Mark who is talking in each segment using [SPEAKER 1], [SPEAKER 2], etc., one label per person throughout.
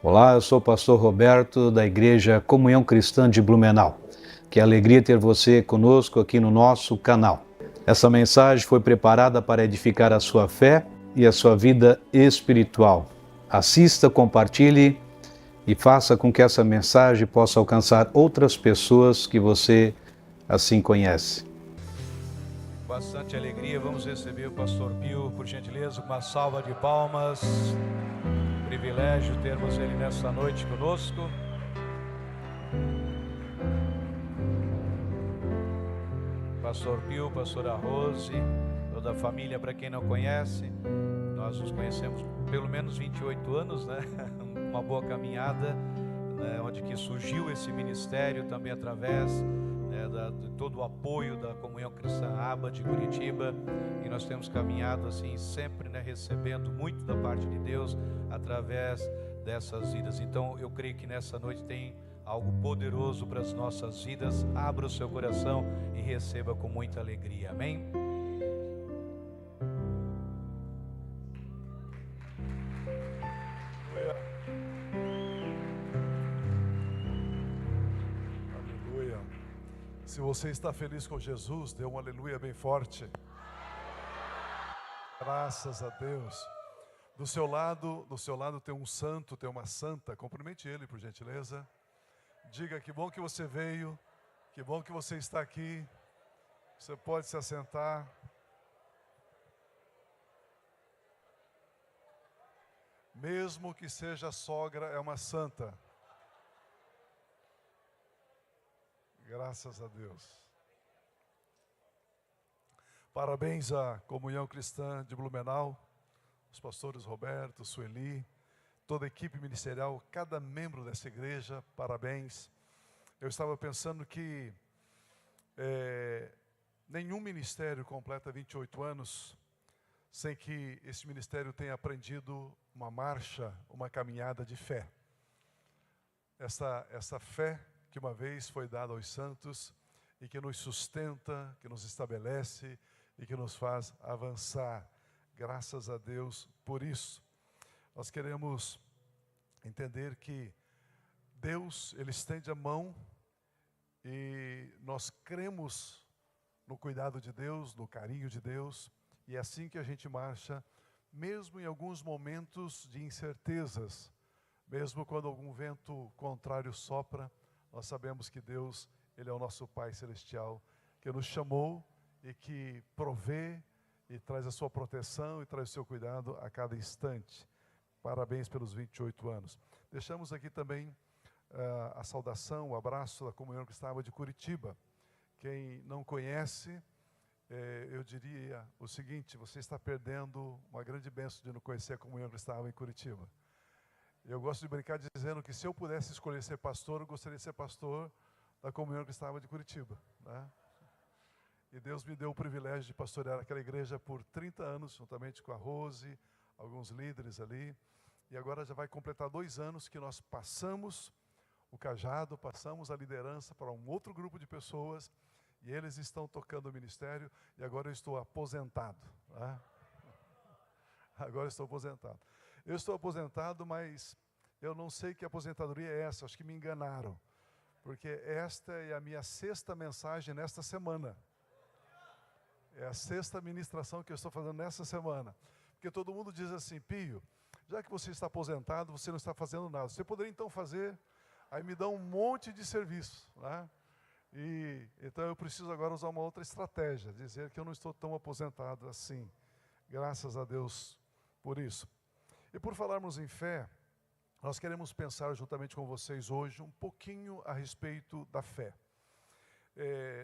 [SPEAKER 1] Olá, eu sou o pastor Roberto, da Igreja Comunhão Cristã de Blumenau. Que alegria ter você conosco aqui no nosso canal. Essa mensagem foi preparada para edificar a sua fé e a sua vida espiritual. Assista, compartilhe e faça com que essa mensagem possa alcançar outras pessoas que você assim conhece.
[SPEAKER 2] Bastante alegria, vamos receber o pastor Pio, por gentileza, com uma salva de palmas. Privilégio termos ele nessa noite conosco. Pastor Pio, pastora Rose, toda a família, para quem não conhece, nós nos conhecemos pelo menos 28 anos, né? Uma boa caminhada, né? Onde que surgiu esse ministério também através de todo o apoio da Comunhão Cristã Aba de Curitiba, e nós temos caminhado assim sempre, né, recebendo muito da parte de Deus através dessas vidas. Então eu creio que nessa noite tem algo poderoso para as nossas vidas. Abra o seu coração e receba com muita alegria, amém?
[SPEAKER 3] Se você está feliz com Jesus, dê um aleluia bem forte. Graças a Deus. Do seu lado tem um santo, tem uma santa. Cumprimente ele, por gentileza. Diga que bom que você veio, que bom que você está aqui. Você pode se assentar. Mesmo que seja sogra, é uma santa. Graças a Deus. Parabéns à Comunhão Cristã de Blumenau, os pastores Roberto, Sueli, toda a equipe ministerial, cada membro dessa igreja, parabéns. Eu estava pensando que nenhum ministério completa 28 anos sem que esse ministério tenha aprendido uma marcha, uma caminhada de fé. Essa fé que uma vez foi dada aos santos e que nos sustenta, que nos estabelece e que nos faz avançar. Graças a Deus por isso. Nós queremos entender que Deus, Ele estende a mão e nós cremos no cuidado de Deus, no carinho de Deus, e é assim que a gente marcha, mesmo em alguns momentos de incertezas, mesmo quando algum vento contrário sopra. Nós sabemos que Deus, Ele é o nosso Pai Celestial, que nos chamou e que provê e traz a sua proteção e traz o seu cuidado a cada instante. Parabéns pelos 28 anos. Deixamos aqui também a saudação, o abraço da Comunhão Cristã de Curitiba. Quem não conhece, eu diria o seguinte: você está perdendo uma grande bênção de não conhecer a Comunhão Cristã em Curitiba. Eu gosto de brincar dizendo que se eu pudesse escolher ser pastor, eu gostaria de ser pastor da Comunhão Cristã de Curitiba, né? E Deus me deu o privilégio de pastorear aquela igreja por 30 anos, juntamente com a Rose, alguns líderes ali. E agora já vai completar 2 anos que nós passamos o cajado, passamos a liderança para um outro grupo de pessoas, e eles estão tocando o ministério, e agora eu estou aposentado, né? Agora eu estou aposentado. Eu estou aposentado, mas eu não sei que aposentadoria é essa, acho que me enganaram. Porque esta é a minha 6ª mensagem nesta semana. É a 6ª ministração que eu estou fazendo nessa semana. Porque todo mundo diz assim: Pio, já que você está aposentado, você não está fazendo nada. Você poderia então fazer? Aí me dão um monte de serviço, né? E então eu preciso agora usar uma outra estratégia, dizer que eu não estou tão aposentado assim. Graças a Deus por isso. E por falarmos em fé, nós queremos pensar juntamente com vocês hoje um pouquinho a respeito da fé.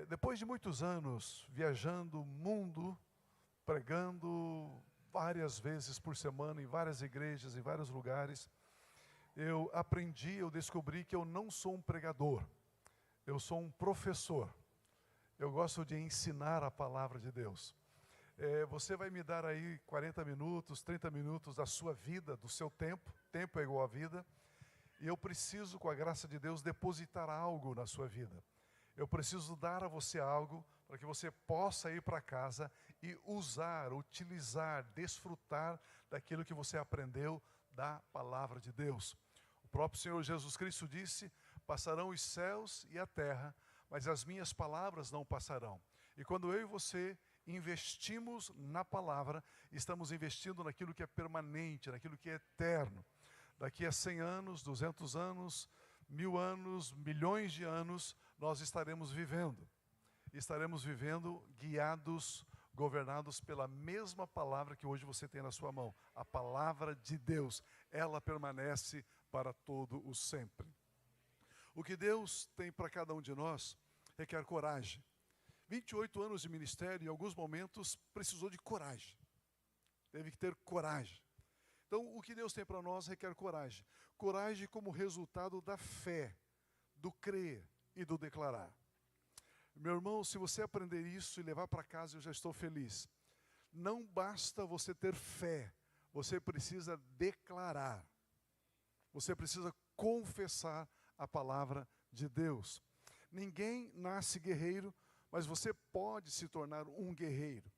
[SPEAKER 3] Depois de muitos anos viajando o mundo, pregando várias vezes por semana em várias igrejas, em vários lugares, eu descobri que eu não sou um pregador, eu sou um professor. Eu gosto de ensinar a palavra de Deus. Você vai me dar aí 40 minutos, 30 minutos da sua vida, do seu tempo. Tempo é igual a vida. E eu preciso, com a graça de Deus, depositar algo na sua vida. Eu preciso dar a você algo para que você possa ir para casa e usar, utilizar, desfrutar daquilo que você aprendeu da palavra de Deus. O O próprio Senhor Jesus Cristo disse: passarão os céus e a terra, mas as minhas palavras não passarão. E quando eu e você investimos na palavra, estamos investindo naquilo que é permanente, naquilo que é eterno. Daqui a 100 anos, 200 anos, 1000 anos, milhões de anos, nós estaremos vivendo. Estaremos vivendo guiados, governados pela mesma palavra que hoje você tem na sua mão. A palavra de Deus, ela permanece para todo o sempre. O que Deus tem para cada um de nós requer coragem. 28 anos de ministério, em alguns momentos, precisou de coragem. Teve que ter coragem. Então, o que Deus tem para nós requer coragem. Coragem como resultado da fé, do crer e do declarar. Meu irmão, se você aprender isso e levar para casa, eu já estou feliz. Não basta você ter fé, você precisa declarar. Você precisa confessar a palavra de Deus. Ninguém nasce guerreiro, mas você pode se tornar um guerreiro.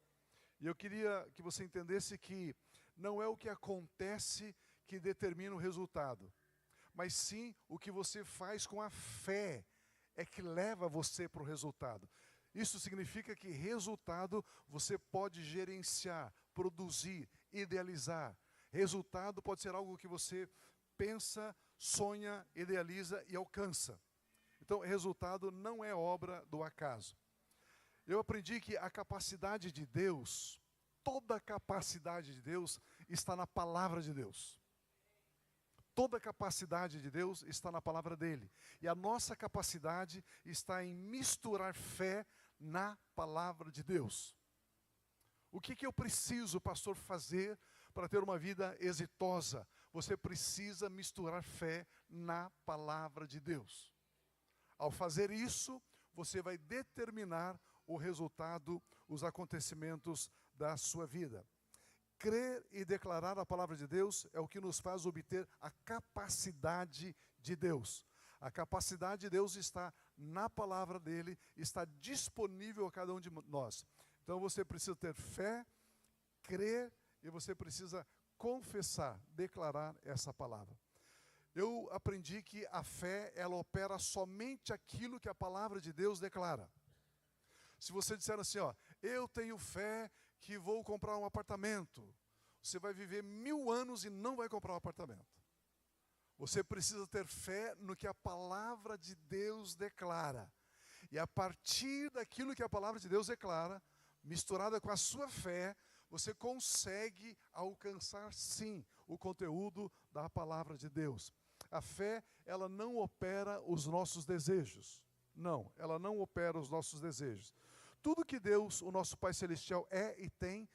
[SPEAKER 3] E eu queria que você entendesse que não é o que acontece que determina o resultado, mas sim o que você faz com a fé é que leva você para o resultado. Isso significa que resultado você pode gerenciar, produzir, idealizar. Resultado pode ser algo que você pensa, sonha, idealiza e alcança. Então, resultado não é obra do acaso. Eu aprendi que a capacidade de Deus, toda a capacidade de Deus está na palavra de Deus. Toda a capacidade de Deus está na palavra dele. E a nossa capacidade está em misturar fé na palavra de Deus. O que eu preciso, pastor, fazer para ter uma vida exitosa? Você precisa misturar fé na palavra de Deus. Ao fazer isso, você vai determinar o resultado, os acontecimentos da sua vida. Crer e declarar a palavra de Deus é o que nos faz obter a capacidade de Deus. A capacidade de Deus está na palavra dele, está disponível a cada um de nós. Então você precisa ter fé, crer e você precisa confessar, declarar essa palavra. Eu aprendi que a fé, ela opera somente aquilo que a palavra de Deus declara. Se você disser assim, ó, eu tenho fé que vou comprar um apartamento, você vai viver 1000 anos e não vai comprar um apartamento. Você precisa ter fé no que a palavra de Deus declara. E a partir daquilo que a palavra de Deus declara, misturada com a sua fé, você consegue alcançar sim o conteúdo da palavra de Deus. A fé, ela não opera os nossos desejos. Não, ela não opera os nossos desejos. Tudo que Deus, o nosso Pai Celestial, é e tem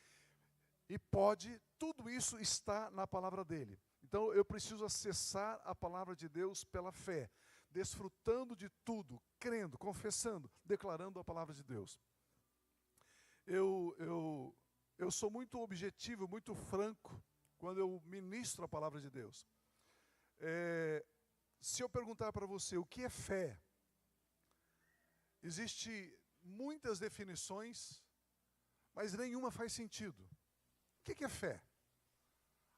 [SPEAKER 3] e pode, tudo isso está na palavra dele. Então eu preciso acessar a palavra de Deus pela fé, desfrutando de tudo, crendo, confessando, declarando a palavra de Deus. Eu sou muito objetivo, muito franco, quando eu ministro a palavra de Deus. Se eu perguntar para você o que é fé, existe muitas definições, mas nenhuma faz sentido. O que é fé?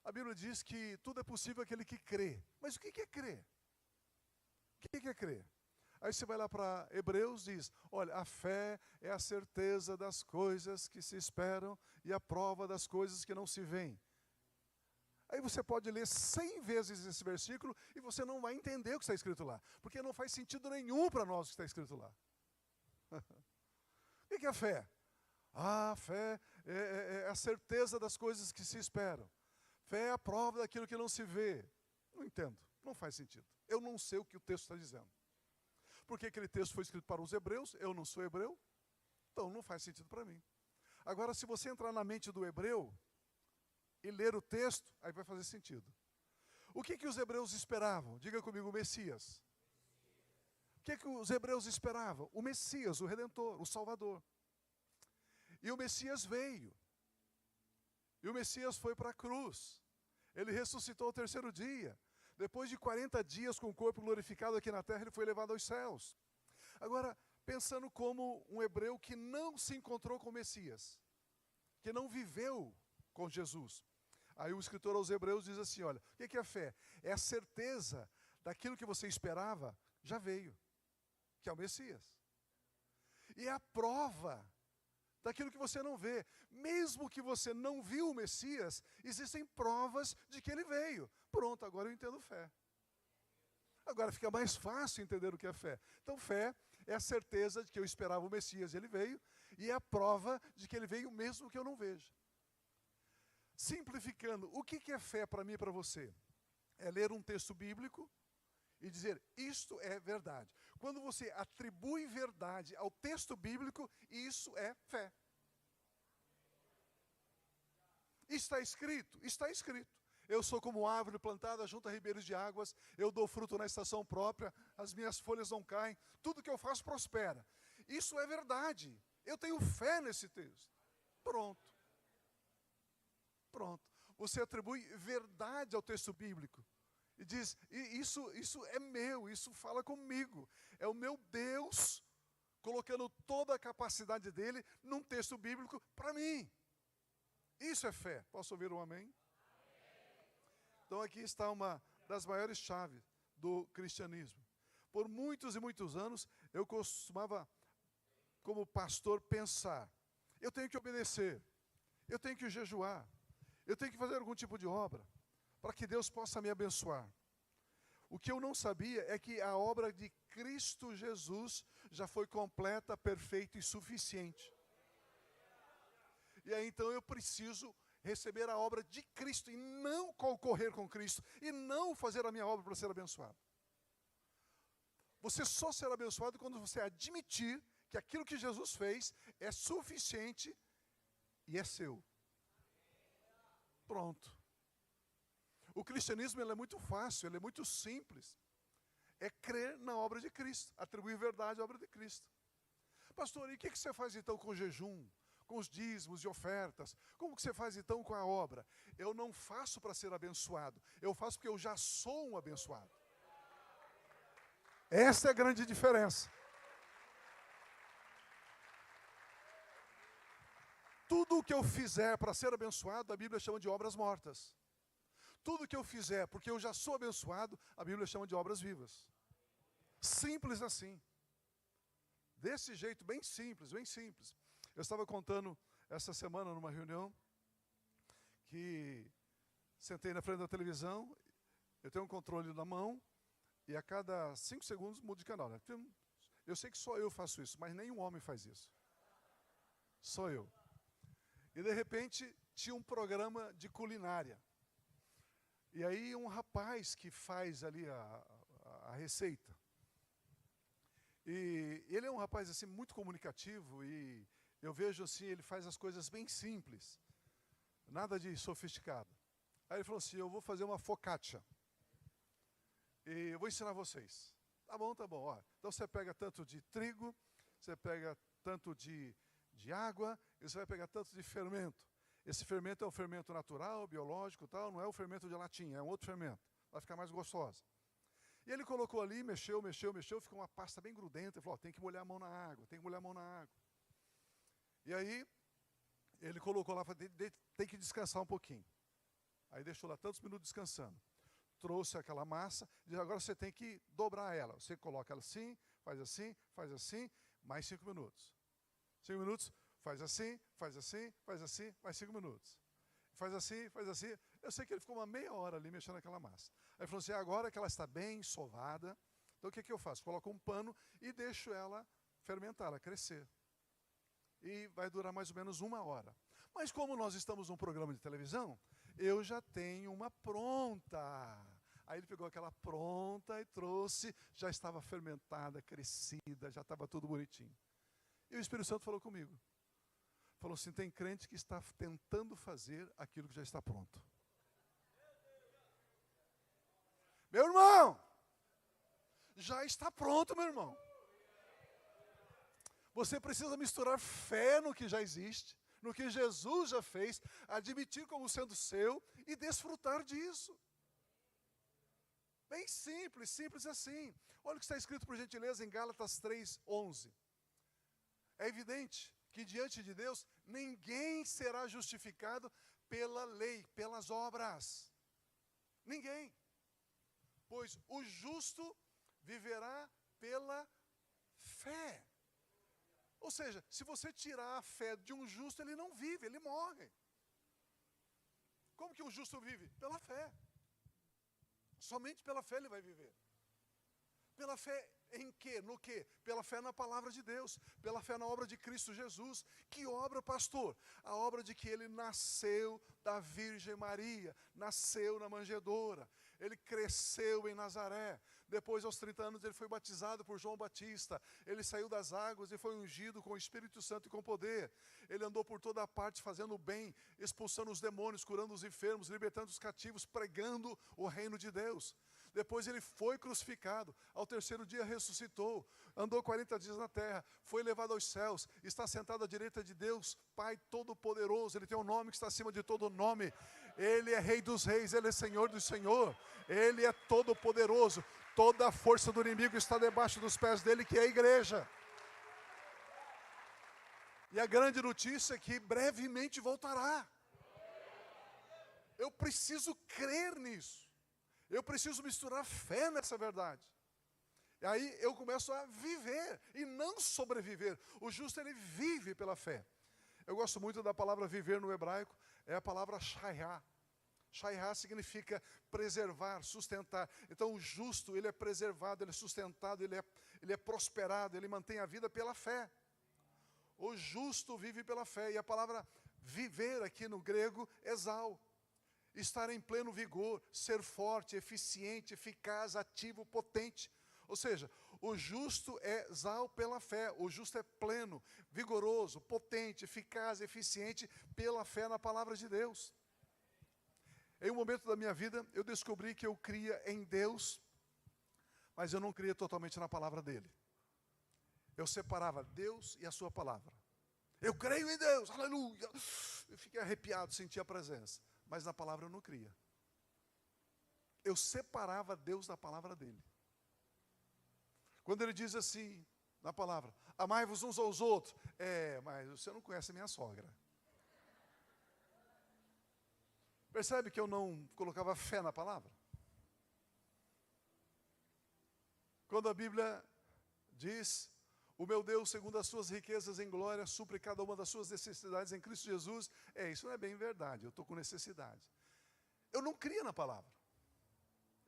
[SPEAKER 3] A Bíblia diz que tudo é possível àquele que crê. Mas o que é crer? O que é crer? Aí você vai lá para Hebreus e diz, olha, a fé é a certeza das coisas que se esperam e a prova das coisas que não se veem. Aí você pode ler 100 vezes esse versículo e você não vai entender o que está escrito lá. Porque não faz sentido nenhum para nós o que está escrito lá. O que é a fé? A fé é a certeza das coisas que se esperam. Fé é a prova daquilo que não se vê. Não entendo, não faz sentido. Eu não sei o que o texto está dizendo. Porque aquele texto foi escrito para os hebreus, eu não sou hebreu, então não faz sentido para mim. Agora, se você entrar na mente do hebreu e ler o texto, aí vai fazer sentido. O que os hebreus esperavam? Diga comigo, o Messias. O que os hebreus esperavam? O Messias, o Redentor, o Salvador. E o Messias veio. E o Messias foi para a cruz. Ele ressuscitou ao 3º dia. Depois de 40 dias com o corpo glorificado aqui na terra, ele foi levado aos céus. Agora, pensando como um hebreu que não se encontrou com o Messias, que não viveu com Jesus. Aí o escritor aos hebreus diz assim, olha, o que é a fé? É a certeza daquilo que você esperava já veio, que é o Messias. E é a prova daquilo que você não vê. Mesmo que você não viu o Messias, existem provas de que ele veio. Pronto, agora eu entendo fé. Agora fica mais fácil entender o que é fé. Então fé é a certeza de que eu esperava o Messias, ele veio, e é a prova de que ele veio mesmo que eu não veja. Simplificando, o que é fé para mim e para você? É ler um texto bíblico e dizer, isto é verdade. Quando você atribui verdade ao texto bíblico, isso é fé. Está escrito? Está escrito. Eu sou como árvore plantada junto a ribeiros de águas, eu dou fruto na estação própria, as minhas folhas não caem, tudo que eu faço prospera. Isso é verdade. Eu tenho fé nesse texto. Pronto. Pronto. Você atribui verdade ao texto bíblico. E diz, isso é meu, isso fala comigo. É o meu Deus colocando toda a capacidade dele num texto bíblico para mim. Isso é fé. Posso ouvir um amém? Então aqui está uma das maiores chaves do cristianismo. Por muitos e muitos anos, eu costumava, como pastor, pensar, eu tenho que obedecer, eu tenho que jejuar, eu tenho que fazer algum tipo de obra, para que Deus possa me abençoar. O que eu não sabia é que a obra de Cristo Jesus já foi completa, perfeita e suficiente. E aí então eu preciso receber a obra de Cristo e não concorrer com Cristo e não fazer a minha obra para ser abençoado. Você só será abençoado quando você admitir que aquilo que Jesus fez é suficiente e é seu. Pronto. O cristianismo ele é muito fácil, ele é muito simples. É crer na obra de Cristo, atribuir verdade à obra de Cristo. Pastor, e o que você faz então com o jejum? Com os dízimos e ofertas? Como que você faz então com a obra? Eu não faço para ser abençoado, eu faço porque eu já sou um abençoado. Essa é a grande diferença. Tudo o que eu fizer para ser abençoado, a Bíblia chama de obras mortas. Tudo o que eu fizer porque eu já sou abençoado, a Bíblia chama de obras vivas. Simples assim. Desse jeito, bem simples, bem simples. Eu estava contando essa semana numa reunião que sentei na frente da televisão, eu tenho um controle na mão e a cada 5 segundos mudo de canal. Né? Eu sei que só eu faço isso, mas nenhum homem faz isso. Só eu. E de repente tinha um programa de culinária. E aí um rapaz que faz ali a receita. E ele é um rapaz assim muito comunicativo e eu vejo assim, ele faz as coisas bem simples, nada de sofisticado. Aí ele falou assim, eu vou fazer uma focaccia. E eu vou ensinar vocês. Tá bom, ó. Então você pega tanto de trigo, você pega tanto de água, e você vai pegar tanto de fermento. Esse fermento é um fermento natural, biológico, tal, não é o fermento de latinha, é um outro fermento. Vai ficar mais gostosa. E ele colocou ali, mexeu, ficou uma pasta bem grudenta. Ele falou, tem que molhar a mão na água, tem que molhar a mão na água. E aí, ele colocou lá, falou, tem que descansar um pouquinho. Aí deixou lá tantos minutos descansando. Trouxe aquela massa, diz, agora você tem que dobrar ela. Você coloca ela assim, mais 5 minutos. 5 minutos, faz assim, mais 5 minutos. Faz assim. Eu sei que ele ficou uma meia hora ali mexendo naquela massa. Aí ele falou assim, agora que ela está bem sovada, então o que eu faço? Coloco um pano e deixo ela fermentar, ela crescer. E vai durar mais ou menos 1 hora. Mas como nós estamos num programa de televisão, eu já tenho uma pronta. Aí ele pegou aquela pronta e trouxe, já estava fermentada, crescida, já estava tudo bonitinho. E o Espírito Santo falou comigo. Falou assim, tem crente que está tentando fazer aquilo que já está pronto. Meu irmão, já está pronto, meu irmão. Você precisa misturar fé no que já existe, no que Jesus já fez, admitir como sendo seu e desfrutar disso. Bem simples, simples assim. Olha o que está escrito, por gentileza, em Gálatas 3:11. É evidente que diante de Deus, ninguém será justificado pela lei, pelas obras. Ninguém. Pois o justo viverá pela fé. Ou seja, se você tirar a fé de um justo, ele não vive, ele morre. Como que um justo vive? Pela fé. Somente pela fé ele vai viver. Pela fé em quê? No quê? Pela fé na palavra de Deus, pela fé na obra de Cristo Jesus. Que obra, pastor? A obra de que ele nasceu da Virgem Maria, nasceu na manjedoura, ele cresceu em Nazaré, depois aos 30 anos ele foi batizado por João Batista, ele saiu das águas e foi ungido com o Espírito Santo e com poder, ele andou por toda a parte fazendo o bem, expulsando os demônios, curando os enfermos, libertando os cativos, pregando o reino de Deus. Depois ele foi crucificado, ao terceiro dia ressuscitou, andou 40 dias na terra, foi levado aos céus, está sentado à direita de Deus, Pai Todo-Poderoso, ele tem um nome que está acima de todo nome, ele é Rei dos Reis, ele é Senhor do Senhor, ele é todo-poderoso, toda a força do inimigo está debaixo dos pés dele, que é a igreja. E a grande notícia é que brevemente voltará. Eu preciso crer nisso. Eu preciso misturar fé nessa verdade. E aí eu começo a viver e não sobreviver. O justo, ele vive pela fé. Eu gosto muito da palavra viver no hebraico, é a palavra shayah. Shayah significa preservar, sustentar. Então o justo, ele é preservado, ele é sustentado, ele é prosperado, ele mantém a vida pela fé. O justo vive pela fé. E a palavra viver aqui no grego é zal. Estar em pleno vigor, ser forte, eficiente, eficaz, ativo, potente. Ou seja, o justo é zal pela fé, o justo é pleno, vigoroso, potente, eficaz, eficiente pela fé na palavra de Deus. Em um momento da minha vida, eu descobri que eu cria em Deus, mas eu não cria totalmente na palavra dele. Eu separava Deus e a sua palavra. Eu creio em Deus, aleluia. Eu fiquei arrepiado, senti a presença. Mas na palavra eu não cria. Eu separava Deus da palavra dele. Quando ele diz assim, na palavra, amai-vos uns aos outros. Mas você não conhece a minha sogra. Percebe que eu não colocava fé na palavra? Quando a Bíblia diz, o meu Deus, segundo as suas riquezas em glória, supre cada uma das suas necessidades em Cristo Jesus. Isso não é bem verdade, eu estou com necessidade. Eu não cria na palavra.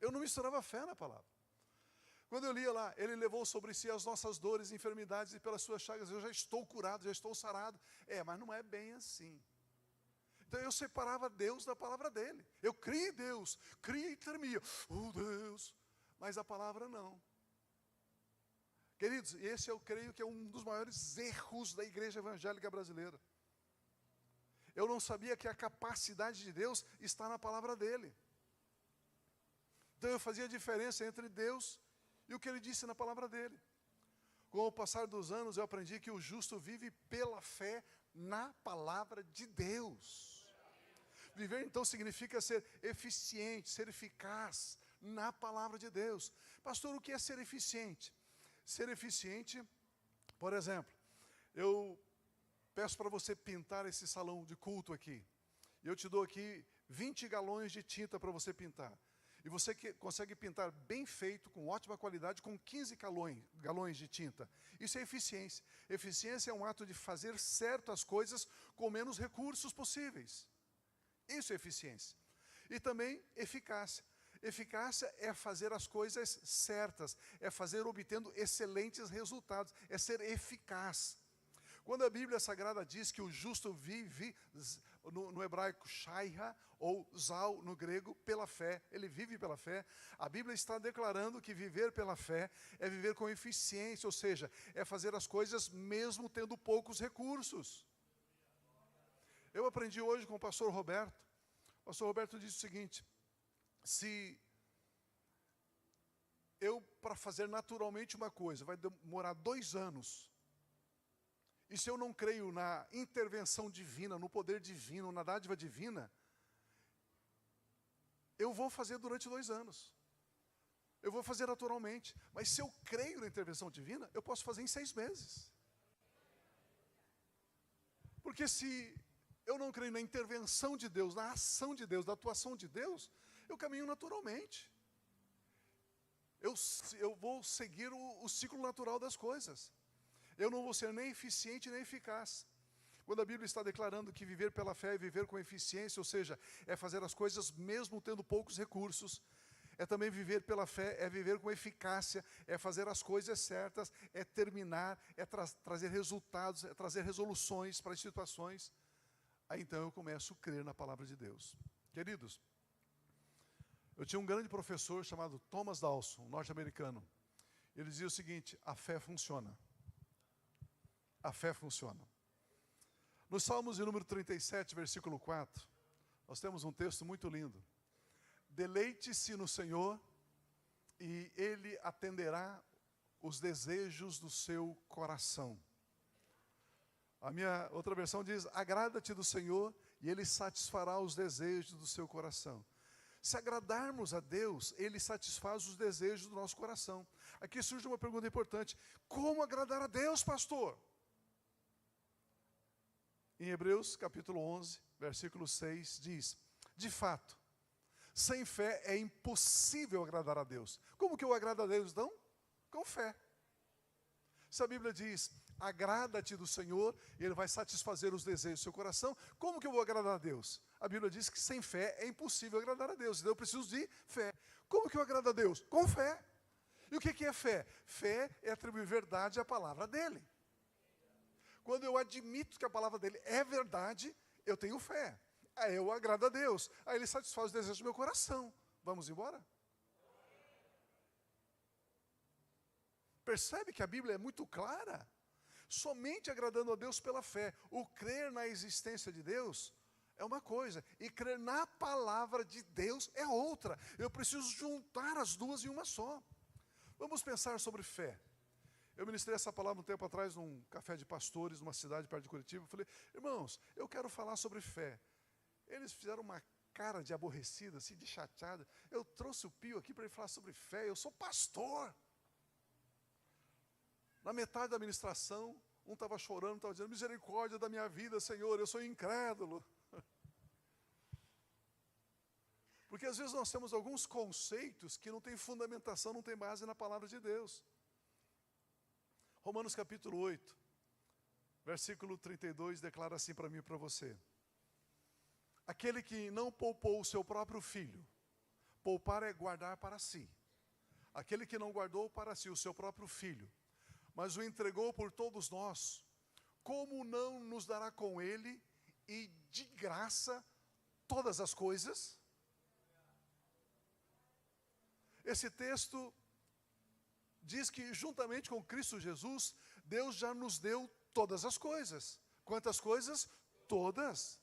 [SPEAKER 3] Eu não misturava fé na palavra. Quando eu lia lá, ele levou sobre si as nossas dores e enfermidades, e pelas suas chagas eu já estou curado, já estou sarado. Mas não é bem assim. Então eu separava Deus da palavra dele. Eu cria em Deus, cria e tremia. Oh Deus, mas a palavra não. Queridos, esse eu creio que é um dos maiores erros da igreja evangélica brasileira. Eu não sabia que a capacidade de Deus está na palavra dele. Então eu fazia a diferença entre Deus e o que ele disse na palavra dele. Com o passar dos anos eu aprendi que o justo vive pela fé na palavra de Deus. Viver então significa ser eficiente, ser eficaz na palavra de Deus. Pastor, o que é ser eficiente? Ser eficiente, por exemplo, eu peço para você pintar esse salão de culto aqui. Eu te dou aqui 20 galões de tinta para você pintar. E você consegue pintar bem feito, com ótima qualidade, com 15 galões de tinta. Isso é eficiência. Eficiência é um ato de fazer certas coisas com menos recursos possíveis. Isso é eficiência. E também eficácia. Eficácia é fazer as coisas certas, é fazer obtendo excelentes resultados, é ser eficaz. Quando a Bíblia Sagrada diz que o justo vive, no hebraico shayah, ou zal no grego, pela fé, ele vive pela fé, a Bíblia está declarando que viver pela fé é viver com eficiência, ou seja, é fazer as coisas mesmo tendo poucos recursos. Eu aprendi hoje com o pastor Roberto. O pastor Roberto disse o seguinte: se eu, para fazer naturalmente uma coisa, vai demorar 2 anos, e se eu não creio na intervenção divina, no poder divino, na dádiva divina, eu vou fazer durante 2 anos. Eu vou fazer naturalmente. Mas se eu creio na intervenção divina, eu posso fazer em 6 meses. Porque se eu não creio na intervenção de Deus, na ação de Deus, na atuação de Deus, eu caminho naturalmente. eu vou seguir o ciclo natural das coisas. Eu não vou ser nem eficiente nem eficaz. Quando a Bíblia está declarando que viver pela fé é viver com eficiência, ou seja, é fazer as coisas mesmo tendo poucos recursos, é também viver pela fé, é viver com eficácia, é fazer as coisas certas, é terminar, é trazer resultados, é trazer resoluções para as situações. Aí então eu começo a crer na palavra de Deus. Queridos, eu tinha um grande professor chamado Thomas Dawson, norte-americano. Ele dizia o seguinte: a fé funciona. A fé funciona. Nos Salmos de número 37, versículo 4, nós temos um texto muito lindo. Deleite-se no Senhor e Ele atenderá os desejos do seu coração. A minha outra versão diz: agrada-te do Senhor e Ele satisfará os desejos do seu coração. Se agradarmos a Deus, Ele satisfaz os desejos do nosso coração. Aqui surge uma pergunta importante: como agradar a Deus, pastor? Em Hebreus capítulo 11, versículo 6 diz: de fato, sem fé é impossível agradar a Deus. Como que eu agrado a Deus então? Com fé. Se a Bíblia diz: agrada-te do Senhor, Ele vai satisfazer os desejos do seu coração, como que eu vou agradar a Deus? A Bíblia diz que sem fé é impossível agradar a Deus, então eu preciso de fé. Como que eu agrado a Deus? Com fé. E o que é fé? Fé é atribuir verdade à palavra dEle. Quando eu admito que a palavra dEle é verdade, eu tenho fé. Aí eu agrado a Deus, aí Ele satisfaz os desejos do meu coração. Vamos embora? Percebe que a Bíblia é muito clara? Somente agradando a Deus pela fé. O crer na existência de Deus é uma coisa, e crer na palavra de Deus é outra. Eu preciso juntar as duas em uma só. Vamos pensar sobre fé. Eu ministrei essa palavra um tempo atrás num café de pastores, numa cidade perto de Curitiba. Eu falei: irmãos, eu quero falar sobre fé. Eles fizeram uma cara de aborrecida, assim, de chateada. Eu trouxe o Pio aqui para ele falar sobre fé. Eu sou pastor. Na metade da ministração, um estava chorando, estava dizendo: misericórdia da minha vida, Senhor, eu sou incrédulo. Porque às vezes nós temos alguns conceitos que não têm fundamentação, não têm base na palavra de Deus. Romanos capítulo 8, versículo 32, declara assim para mim e para você: aquele que não poupou o seu próprio filho, poupar é guardar para si. Aquele que não guardou para si o seu próprio filho, mas o entregou por todos nós, como não nos dará com ele e de graça todas as coisas? Esse texto diz que juntamente com Cristo Jesus, Deus já nos deu todas as coisas. Quantas coisas? Todas.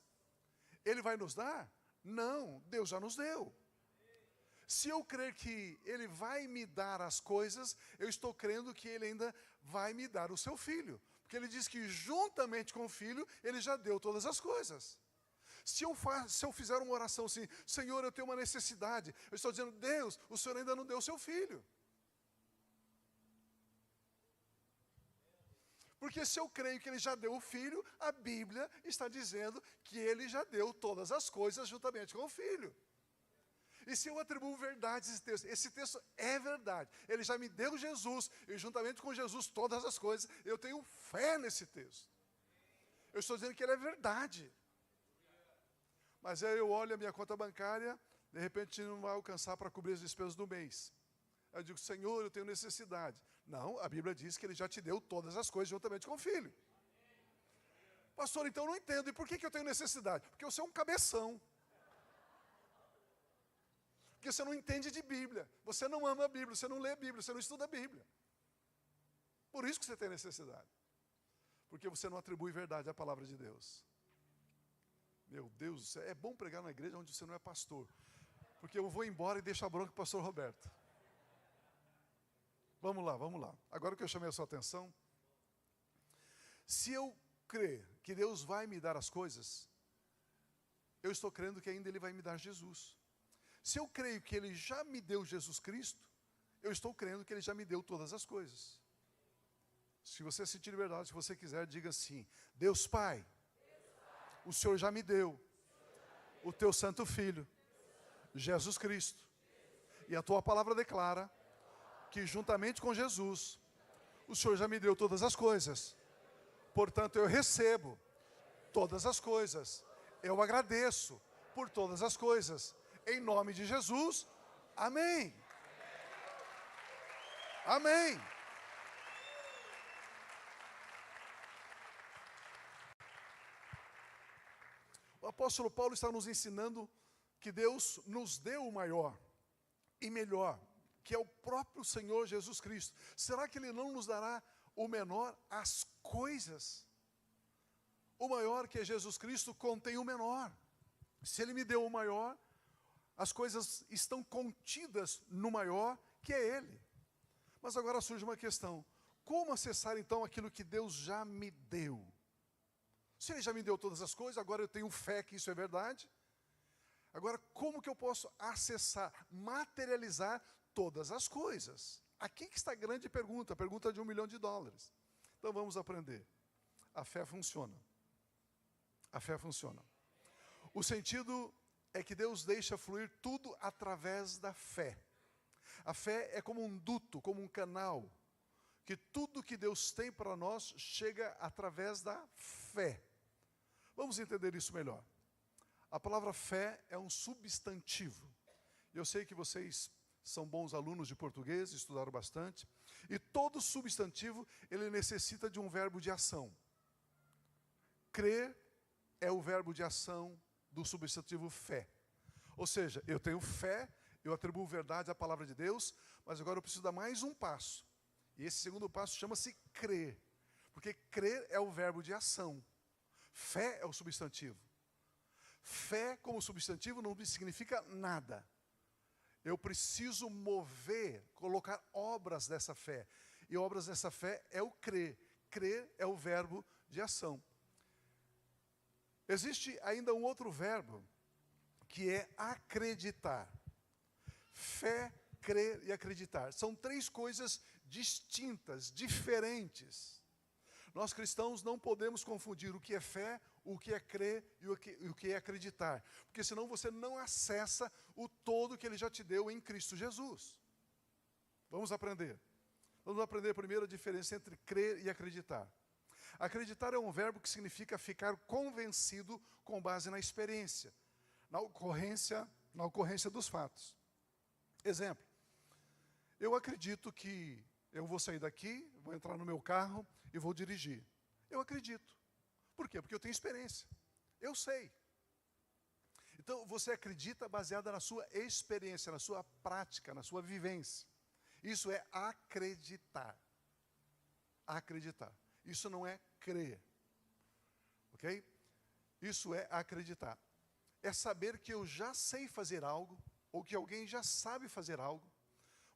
[SPEAKER 3] Ele vai nos dar? Não, Deus já nos deu. Se eu crer que Ele vai me dar as coisas, eu estou crendo que Ele ainda vai me dar o seu Filho. Porque Ele diz que juntamente com o Filho, Ele já deu todas as coisas. Se eu fizer uma oração assim: Senhor, eu tenho uma necessidade, eu estou dizendo: Deus, o Senhor ainda não deu o seu Filho. Porque se eu creio que Ele já deu o Filho, a Bíblia está dizendo que Ele já deu todas as coisas juntamente com o Filho. E se eu atribuo verdade a esse texto é verdade. Ele já me deu Jesus, e juntamente com Jesus todas as coisas, eu tenho fé nesse texto. Eu estou dizendo que ele é verdade. Mas aí eu olho a minha conta bancária, de repente não vai alcançar para cobrir as despesas do mês. Eu digo: Senhor, eu tenho necessidade. Não, a Bíblia diz que Ele já te deu todas as coisas juntamente com o Filho. Pastor, então eu não entendo. E por que eu tenho necessidade? Porque você é um cabeção. Porque você não entende de Bíblia. Você não ama a Bíblia, você não lê a Bíblia, você não estuda a Bíblia. Por isso que você tem necessidade. Porque você não atribui verdade à palavra de Deus. Meu Deus, é bom pregar na igreja onde você não é pastor. Porque eu vou embora e deixo a bronca para o pastor Roberto. Vamos lá, vamos lá. Agora que eu chamei a sua atenção, se eu crer que Deus vai me dar as coisas, eu estou crendo que ainda Ele vai me dar Jesus. Se eu creio que Ele já me deu Jesus Cristo, eu estou crendo que Ele já me deu todas as coisas. Se você sentir liberdade, se você quiser, diga assim: Deus Pai, o Senhor já me deu o Teu Santo Filho, Jesus Cristo. E a Tua palavra declara que juntamente com Jesus, o Senhor já me deu todas as coisas. Portanto, eu recebo todas as coisas. Eu agradeço por todas as coisas. Em nome de Jesus, amém. Amém. O apóstolo Paulo está nos ensinando que Deus nos deu o maior e melhor, que é o próprio Senhor Jesus Cristo. Será que Ele não nos dará o menor? As coisas? O maior, que é Jesus Cristo, contém o menor. Se Ele me deu o maior, as coisas estão contidas no maior, que é Ele. Mas agora surge uma questão: como acessar então aquilo que Deus já me deu? Se Ele já me deu todas as coisas, agora eu tenho fé que isso é verdade. Agora, como que eu posso acessar, materializar todas as coisas? Aqui que está a grande pergunta, a pergunta de $1 milhão. Então vamos aprender. A fé funciona. A fé funciona. O sentido é que Deus deixa fluir tudo através da fé. A fé é como um duto, como um canal, que tudo que Deus tem para nós chega através da fé. Vamos entender isso melhor. A palavra fé é um substantivo. Eu sei que vocês são bons alunos de português, estudaram bastante, e todo substantivo, ele necessita de um verbo de ação. Crer é o verbo de ação do substantivo fé. Ou seja, eu tenho fé, eu atribuo verdade à palavra de Deus, mas agora eu preciso dar mais um passo. E esse segundo passo chama-se crer. Porque crer é o verbo de ação. Fé é o substantivo. Fé como substantivo não significa nada. Eu preciso mover, colocar obras dessa fé. E obras dessa fé é o crer. Crer é o verbo de ação. Existe ainda um outro verbo, que é acreditar. Fé, crer e acreditar. São três coisas distintas, diferentes. Nós cristãos não podemos confundir o que é fé, o que é crer e o que é acreditar. Porque senão você não acessa o todo que Ele já te deu em Cristo Jesus. Vamos aprender. Vamos aprender primeiro a diferença entre crer e acreditar. Acreditar é um verbo que significa ficar convencido com base na experiência, na ocorrência dos fatos. Exemplo, eu acredito que eu vou sair daqui, vou entrar no meu carro e vou dirigir. Eu acredito. Por quê? Porque eu tenho experiência. Eu sei. Então, você acredita baseada na sua experiência, na sua prática, na sua vivência. Isso é acreditar. Acreditar. Isso não é crer. Ok? Isso é acreditar. É saber que eu já sei fazer algo, ou que alguém já sabe fazer algo.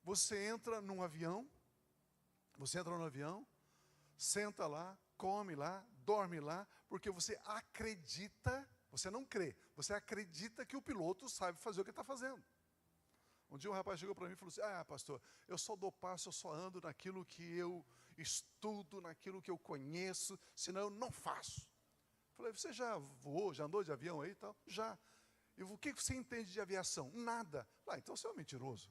[SPEAKER 3] Você entra num avião, senta lá, come lá, dorme lá, porque você acredita, você não crê, você acredita que o piloto sabe fazer o que está fazendo. Um dia um rapaz chegou para mim e falou assim: pastor, eu só dou passo, eu só ando naquilo que eu estudo, naquilo que eu conheço, senão eu não faço. Falei: você já voou, já andou de avião aí e tal? Já. E o que você entende de aviação? Nada. Então você é um mentiroso.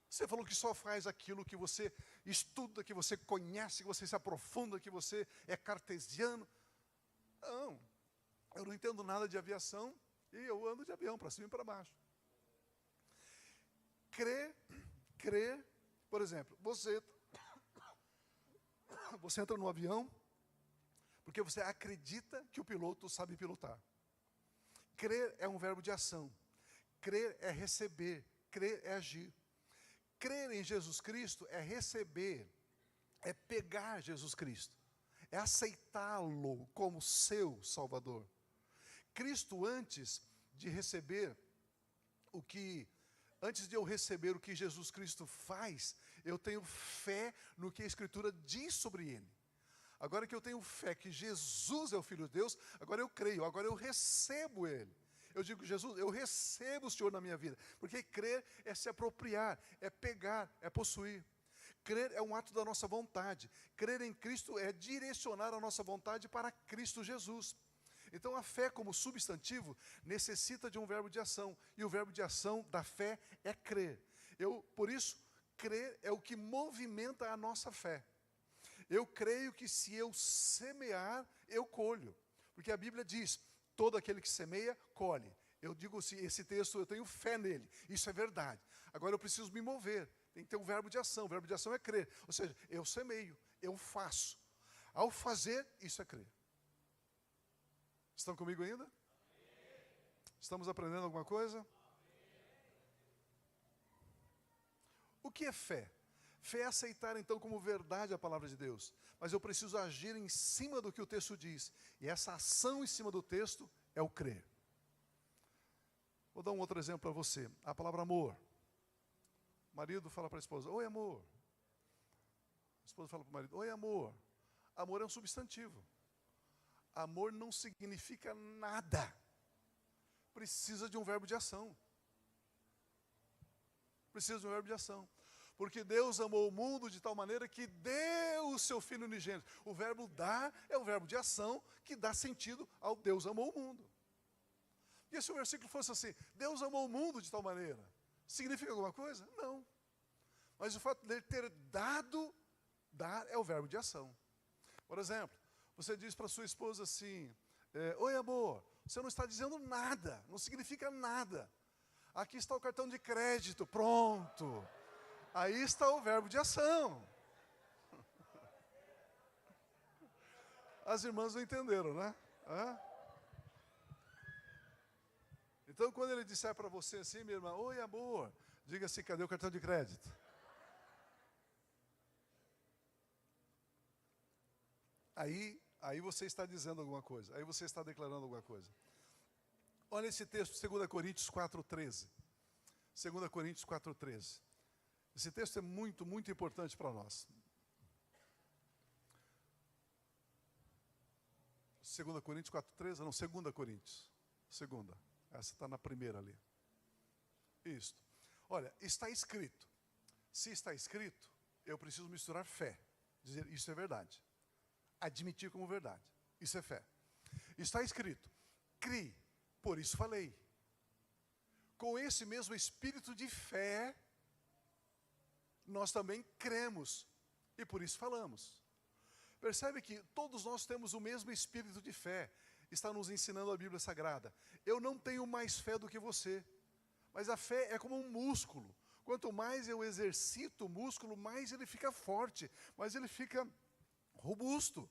[SPEAKER 3] Você falou que só faz aquilo que você estuda, que você conhece, que você se aprofunda, que você é cartesiano. Não, eu não entendo nada de aviação e eu ando de avião para cima e para baixo. Crer, por exemplo, você entra no avião porque você acredita que o piloto sabe pilotar. Crer é um verbo de ação. Crer é receber, crer é agir. Crer em Jesus Cristo é receber, é pegar Jesus Cristo, é aceitá-lo como seu Salvador. Cristo, antes de eu receber o que Jesus Cristo faz, eu tenho fé no que a Escritura diz sobre Ele. Agora que eu tenho fé que Jesus é o Filho de Deus, agora eu creio, agora eu recebo Ele. Eu digo: Jesus, eu recebo o Senhor na minha vida. Porque crer é se apropriar, é pegar, é possuir. Crer é um ato da nossa vontade. Crer em Cristo é direcionar a nossa vontade para Cristo Jesus. Então a fé como substantivo necessita de um verbo de ação. E o verbo de ação da fé é crer. Eu, por isso, crer é o que movimenta a nossa fé. Eu creio que se eu semear, eu colho. Porque a Bíblia diz, todo aquele que semeia, colhe. Eu digo assim, esse texto, eu tenho fé nele. Isso é verdade. Agora eu preciso me mover. Tem que ter um verbo de ação. O verbo de ação é crer. Ou seja, eu semeio, eu faço. Ao fazer, isso é crer. Estão comigo ainda? Estamos aprendendo alguma coisa? O que é fé? Fé é aceitar então como verdade a palavra de Deus. Mas eu preciso agir em cima do que o texto diz. E essa ação em cima do texto é o crer. Vou dar um outro exemplo para você. A palavra amor. O marido fala para a esposa, oi amor. A esposa fala para o marido, oi amor. Amor é um substantivo. Amor não significa nada. Precisa de um verbo de ação. Precisa de um verbo de ação. Porque Deus amou o mundo de tal maneira que deu o seu Filho unigênito. O verbo dar é o verbo de ação que dá sentido ao Deus amou o mundo. E se o versículo fosse assim, Deus amou o mundo de tal maneira, significa alguma coisa? Não. Mas o fato de ele ter dado, dar é o verbo de ação. Por exemplo, você diz para sua esposa assim, oi amor, você não está dizendo nada, não significa nada. Aqui está o cartão de crédito, pronto. Aí está o verbo de ação. As irmãs não entenderam, né? Então, quando ele disser para você assim, minha irmã, oi amor, diga assim, cadê o cartão de crédito? Aí você está dizendo alguma coisa, aí você está declarando alguma coisa. Olha esse texto, 2 Coríntios 4,13. 2 Coríntios 4,13. Esse texto é muito, muito importante para nós. 2 Coríntios 4,13, não, 2 Coríntios. Segunda. Essa está na primeira ali. Isso. Olha, está escrito. Se está escrito, eu preciso misturar fé. Dizer, isso é verdade. Admitir como verdade. Isso é fé. Está escrito. Crie, por isso falei. Com esse mesmo espírito de fé, nós também cremos. E por isso falamos. Percebe que todos nós temos o mesmo espírito de fé. Está nos ensinando a Bíblia Sagrada. Eu não tenho mais fé do que você. Mas a fé é como um músculo. Quanto mais eu exercito o músculo, mais ele fica forte, mais ele fica robusto.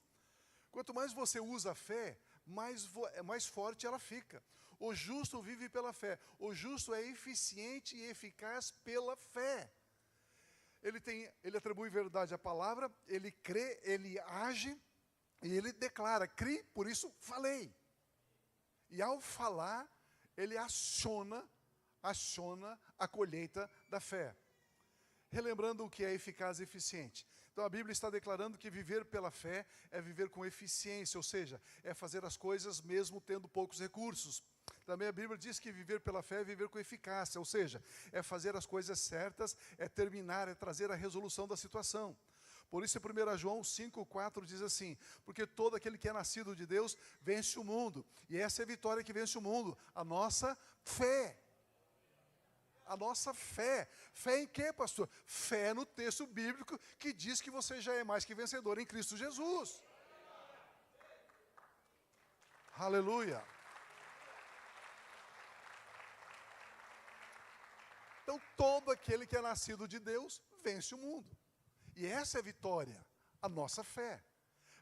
[SPEAKER 3] Quanto mais você usa a fé, mais forte ela fica. O justo vive pela fé. O justo é eficiente e eficaz pela fé. Ele atribui verdade à palavra, ele crê, ele age e ele declara, crie, por isso falei. E ao falar, ele aciona a colheita da fé. Relembrando o que é eficaz e eficiente. Então a Bíblia está declarando que viver pela fé é viver com eficiência, ou seja, é fazer as coisas mesmo tendo poucos recursos. Também a Bíblia diz que viver pela fé é viver com eficácia, ou seja, é fazer as coisas certas, é terminar, é trazer a resolução da situação. Por isso, 1 João 5,4 diz assim, porque todo aquele que é nascido de Deus vence o mundo. E essa é a vitória que vence o mundo, a nossa fé. A nossa fé. Fé em quê, pastor? Fé no texto bíblico que diz que você já é mais que vencedor em Cristo Jesus. Aleluia. Então, todo aquele que é nascido de Deus vence o mundo. E essa é a vitória, a nossa fé.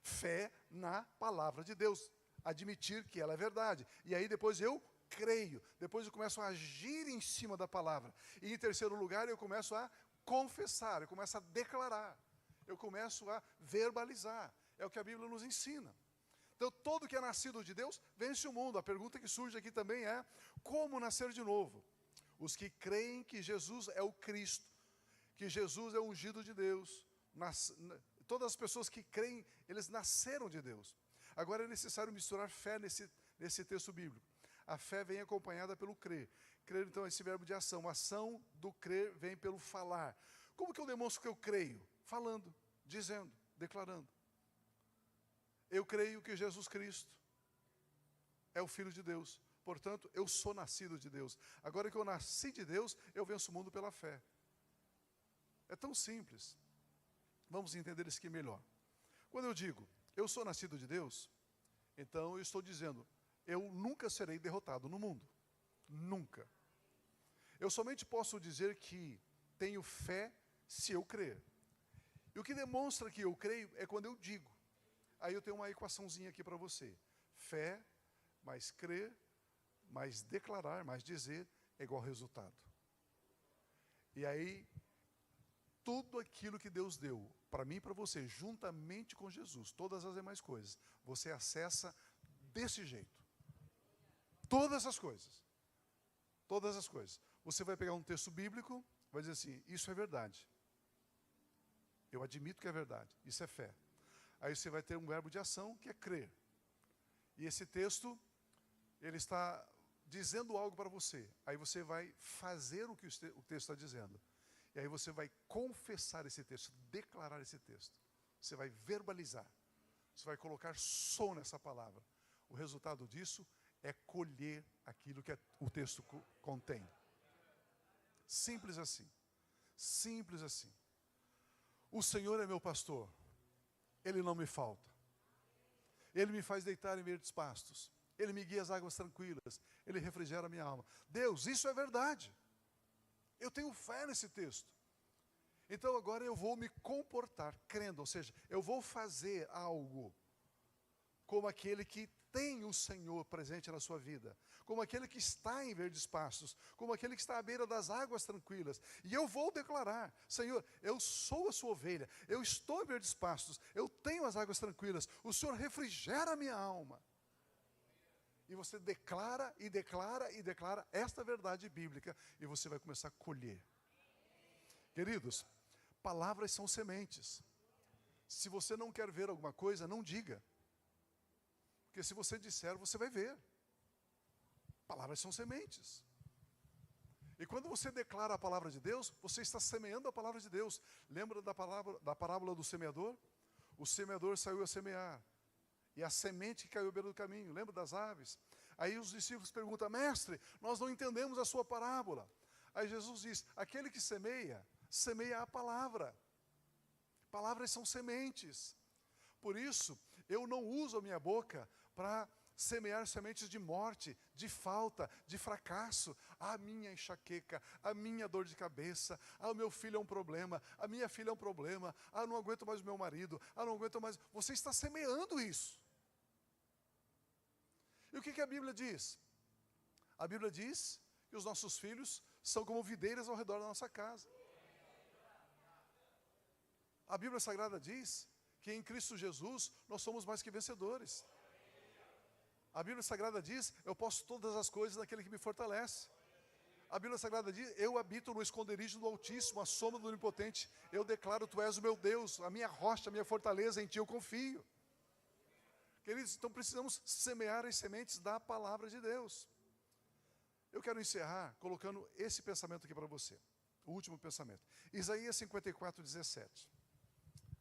[SPEAKER 3] Fé na palavra de Deus. Admitir que ela é verdade. E aí depois eu creio. Depois eu começo a agir em cima da palavra. E em terceiro lugar eu começo a confessar. Eu começo a declarar. Eu começo a verbalizar. É o que a Bíblia nos ensina. Então todo que é nascido de Deus vence o mundo. A pergunta que surge aqui também é, como nascer de novo? Os que creem que Jesus é o Cristo, que Jesus é o ungido de Deus, todas as pessoas que creem, eles nasceram de Deus. Agora é necessário misturar fé nesse texto bíblico. A fé vem acompanhada pelo crer. Crer, então, é esse verbo de ação. A ação do crer vem pelo falar. Como que eu demonstro que eu creio? Falando, dizendo, declarando. Eu creio que Jesus Cristo é o Filho de Deus. Portanto, eu sou nascido de Deus. Agora que eu nasci de Deus, eu venço o mundo pela fé. É tão simples. Vamos entender isso aqui melhor. Quando eu digo, eu sou nascido de Deus, então eu estou dizendo, eu nunca serei derrotado no mundo. Nunca. Eu somente posso dizer que tenho fé se eu crer. E o que demonstra que eu creio é quando eu digo. Aí eu tenho uma equaçãozinha aqui para você. Fé, mais crer, mais declarar, mais dizer, é igual resultado. E aí, tudo aquilo que Deus deu para mim e para você, juntamente com Jesus, todas as demais coisas, você acessa desse jeito. Todas as coisas. Todas as coisas. Você vai pegar um texto bíblico, vai dizer assim, isso é verdade. Eu admito que é verdade. Isso é fé. Aí você vai ter um verbo de ação, que é crer. E esse texto, ele está dizendo algo para você. Aí você vai fazer o que o texto está dizendo. E aí você vai confessar esse texto, declarar esse texto. Você vai verbalizar. Você vai colocar som nessa palavra. O resultado disso é colher aquilo que o texto contém. Simples assim. Simples assim. O Senhor é meu pastor. Ele não me falta. Ele me faz deitar em verdes pastos. Ele me guia às águas tranquilas. Ele refrigera a minha alma. Deus, isso é verdade. Eu tenho fé nesse texto. Então agora eu vou me comportar crendo. Ou seja, eu vou fazer algo como aquele que tem o Senhor presente na sua vida. Como aquele que está em verdes pastos. Como aquele que está à beira das águas tranquilas. E eu vou declarar, Senhor, eu sou a sua ovelha. Eu estou em verdes pastos. Eu tenho as águas tranquilas. O Senhor refrigera a minha alma. E você declara e declara e declara esta verdade bíblica. E você vai começar a colher. Queridos, palavras são sementes. Se você não quer ver alguma coisa, não diga. Porque se você disser, você vai ver. Palavras são sementes. E quando você declara a palavra de Deus, você está semeando a palavra de Deus. Lembra da parábola do semeador? O semeador saiu a semear. E a semente que caiu à beira do caminho. Lembra das aves? Aí os discípulos perguntam, mestre, nós não entendemos a sua parábola. Aí Jesus diz, aquele que semeia, semeia a palavra. Palavras são sementes. Por isso, eu não uso a minha boca para semear sementes de morte, de falta, de fracasso. A minha enxaqueca, a minha dor de cabeça, o meu filho é um problema, a minha filha é um problema, não aguento mais o meu marido, não aguento mais. Você está semeando isso. E o que a Bíblia diz? A Bíblia diz que os nossos filhos são como videiras ao redor da nossa casa. A Bíblia Sagrada diz que em Cristo Jesus nós somos mais que vencedores. A Bíblia Sagrada diz, eu posso todas as coisas naquele que me fortalece. A Bíblia Sagrada diz, eu habito no esconderijo do Altíssimo, a sombra do Onipotente. Eu declaro, tu és o meu Deus, a minha rocha, a minha fortaleza, em ti eu confio. Queridos, então precisamos semear as sementes da palavra de Deus. Eu quero encerrar colocando esse pensamento aqui para você. O último pensamento. Isaías 54, 17.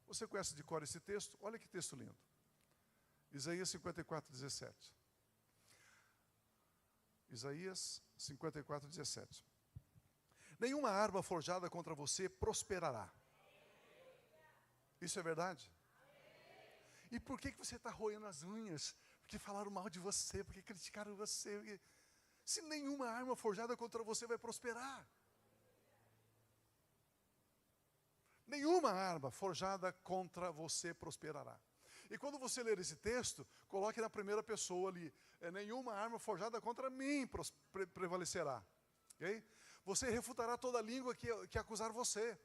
[SPEAKER 3] Você conhece de cor esse texto? Olha que texto lindo. Isaías 54, 17. Isaías 54, 17. Nenhuma arma forjada contra você prosperará. Isso é verdade? E por que você está roendo as unhas? Porque falaram mal de você, porque criticaram você. Porque... Se nenhuma arma forjada contra você vai prosperar. Nenhuma arma forjada contra você prosperará. E quando você ler esse texto, coloque na primeira pessoa ali. Nenhuma arma forjada contra mim prevalecerá. Okay? Você refutará toda língua que acusar você.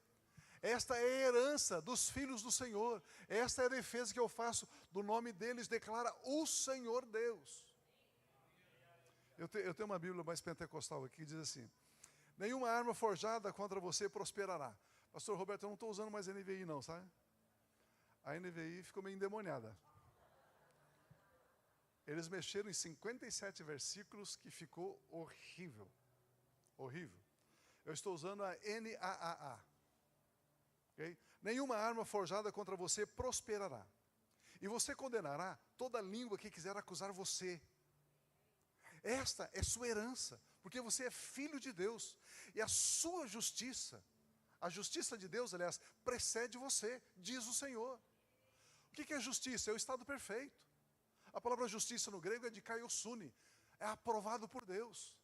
[SPEAKER 3] Esta é a herança dos filhos do Senhor. Esta é a defesa que eu faço do nome deles, declara o Senhor Deus. Eu tenho uma Bíblia mais pentecostal aqui que diz assim, nenhuma arma forjada contra você prosperará. Pastor Roberto, eu não estou usando mais a NVI não, sabe? A NVI ficou meio endemoniada. Eles mexeram em 57 versículos que ficou horrível. Horrível. Eu estou usando a NAAA. Okay? Nenhuma arma forjada contra você prosperará. E você condenará toda língua que quiser acusar você. Esta é sua herança, porque você é filho de Deus. E a sua justiça, A justiça de Deus, aliás, precede você, diz o Senhor. O que é justiça? É o estado perfeito. A palavra justiça no grego é de kaiosune, é aprovado por Deus.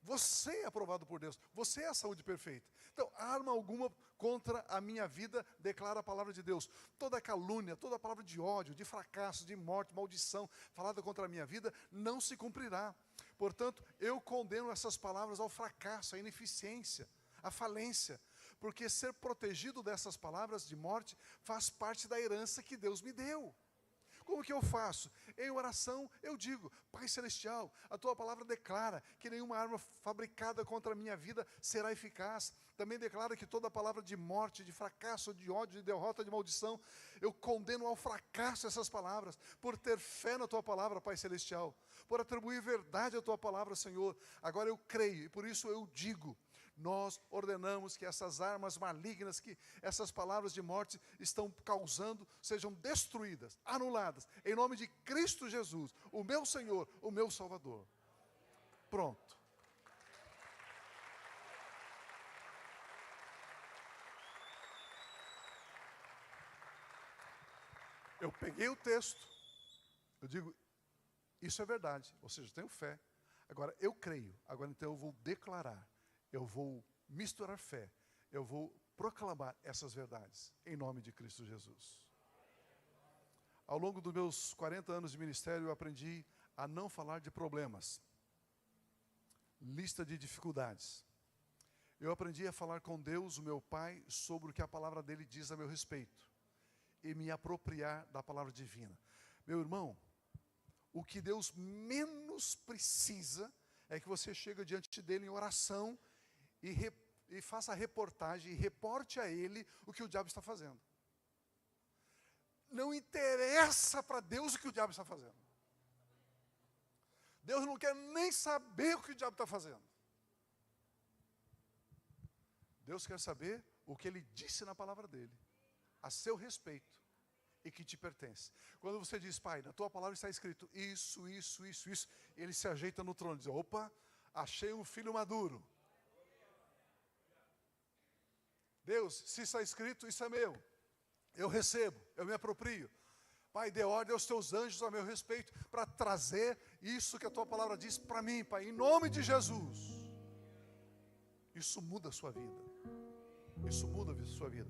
[SPEAKER 3] Você é aprovado por Deus, você é a saúde perfeita. Então, arma alguma contra a minha vida, declara a palavra de Deus. Toda calúnia, toda palavra de ódio, de fracasso, de morte, maldição, falada contra a minha vida, não se cumprirá. Portanto, eu condeno essas palavras ao fracasso, à ineficiência, à falência. Porque ser protegido dessas palavras de morte faz parte da herança que Deus me deu. Como que eu faço? Em oração eu digo, Pai Celestial, a Tua palavra declara que nenhuma arma fabricada contra a minha vida será eficaz. Também declara que toda palavra de morte, de fracasso, de ódio, de derrota, de maldição, eu condeno ao fracasso essas palavras, por ter fé na Tua palavra, Pai Celestial, por atribuir verdade à Tua palavra, Senhor. Agora eu creio e por isso eu digo, nós ordenamos que essas armas malignas, que essas palavras de morte estão causando, sejam destruídas, anuladas, em nome de Cristo Jesus, o meu Senhor, o meu Salvador. Pronto. Eu peguei o texto, eu digo, isso é verdade, ou seja, eu tenho fé. Agora, eu creio, agora então eu vou declarar. Eu vou misturar fé, eu vou proclamar essas verdades, em nome de Cristo Jesus. Ao longo dos meus 40 anos de ministério, eu aprendi a não falar de problemas, lista de dificuldades. Eu aprendi a falar com Deus, o meu Pai, sobre o que a palavra dele diz a meu respeito, e me apropriar da palavra divina. Meu irmão, o que Deus menos precisa é que você chegue diante dele em oração, e faça a reportagem, e reporte a ele o que o diabo está fazendo. Não interessa para Deus o que o diabo está fazendo. Deus não quer nem saber o que o diabo está fazendo. Deus quer saber o que ele disse na palavra dele, a seu respeito, e que te pertence. Quando você diz, Pai, na tua palavra está escrito isso, ele se ajeita no trono e diz, opa, achei um filho maduro. Deus, se está escrito, isso é meu. Eu recebo, eu me aproprio. Pai, dê ordem aos teus anjos a meu respeito, para trazer isso que a tua palavra diz para mim, Pai, em nome de Jesus. Isso muda a sua vida. Isso muda a sua vida.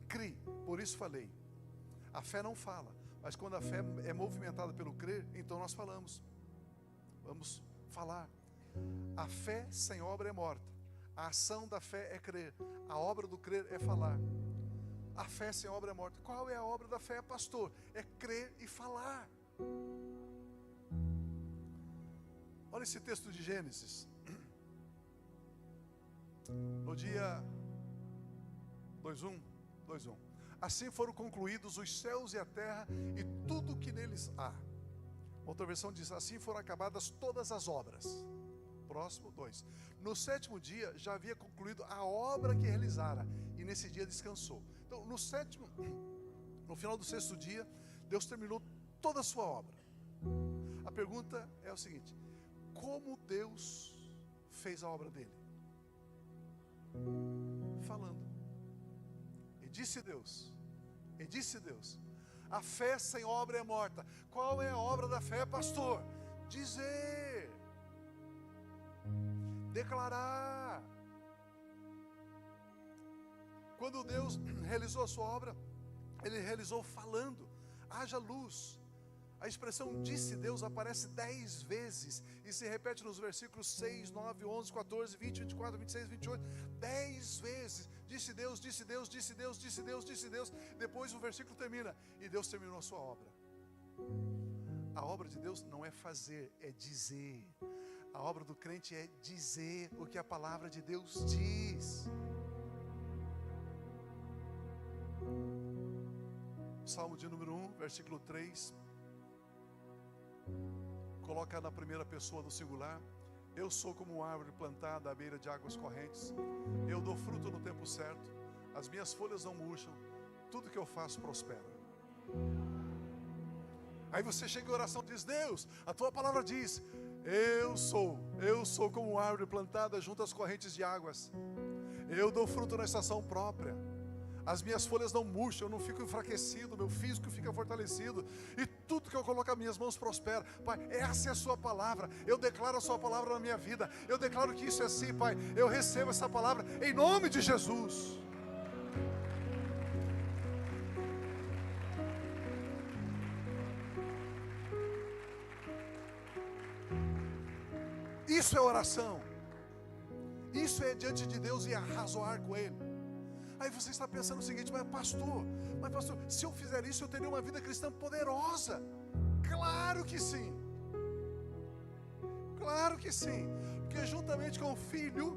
[SPEAKER 3] Crie, por isso falei. A fé não fala, mas quando a fé é movimentada pelo crer, então nós falamos. Vamos falar. A fé sem obra é morta. A ação da fé é crer. A obra do crer é falar. A fé sem obra é morta. Qual é a obra da fé, pastor? É crer e falar. Olha esse texto de Gênesis. No dia 2:1. Assim foram concluídos os céus e a terra e tudo que neles há. Outra versão diz, assim foram acabadas todas as obras. Próximo, 2. No 7º dia já havia concluído a obra que realizara, e nesse dia descansou. Então, no final do 6º dia, Deus terminou toda a sua obra. A pergunta é o seguinte, como Deus fez a obra dele? Falando. E disse Deus, a fé sem obra é morta. Qual é a obra da fé, pastor? Dizer. Declarar. Quando Deus realizou a sua obra, Ele realizou falando. Haja luz. A expressão disse Deus aparece 10 vezes e se repete nos versículos 6, 9, 11, 14, 20, 24, 26, 28. 10 vezes. Disse Deus, disse Deus, disse Deus, disse Deus, disse Deus. Depois o versículo termina e Deus terminou a sua obra. A obra de Deus não é fazer, é dizer. A obra do crente é dizer o que a palavra de Deus diz. Salmo de número 1, versículo 3. Coloca na primeira pessoa do singular. Eu sou como uma árvore plantada à beira de águas correntes. Eu dou fruto no tempo certo. As minhas folhas não murcham. Tudo que eu faço prospera. Aí você chega em oração e diz, Deus, a tua palavra diz, Eu sou como uma árvore plantada junto às correntes de águas. Eu dou fruto na estação própria. As minhas folhas não murcham, eu não fico enfraquecido, meu físico fica fortalecido. E tudo que eu coloco as minhas mãos prospera. Pai, essa é a sua palavra. Eu declaro a sua palavra na minha vida. Eu declaro que isso é assim, Pai. Eu recebo essa palavra em nome de Jesus. Isso é oração. Isso é diante de Deus e arrazoar com Ele. Aí você está pensando o seguinte: mas pastor, se eu fizer isso eu teria uma vida cristã poderosa. Claro que sim. Claro que sim. Porque juntamente com o Filho,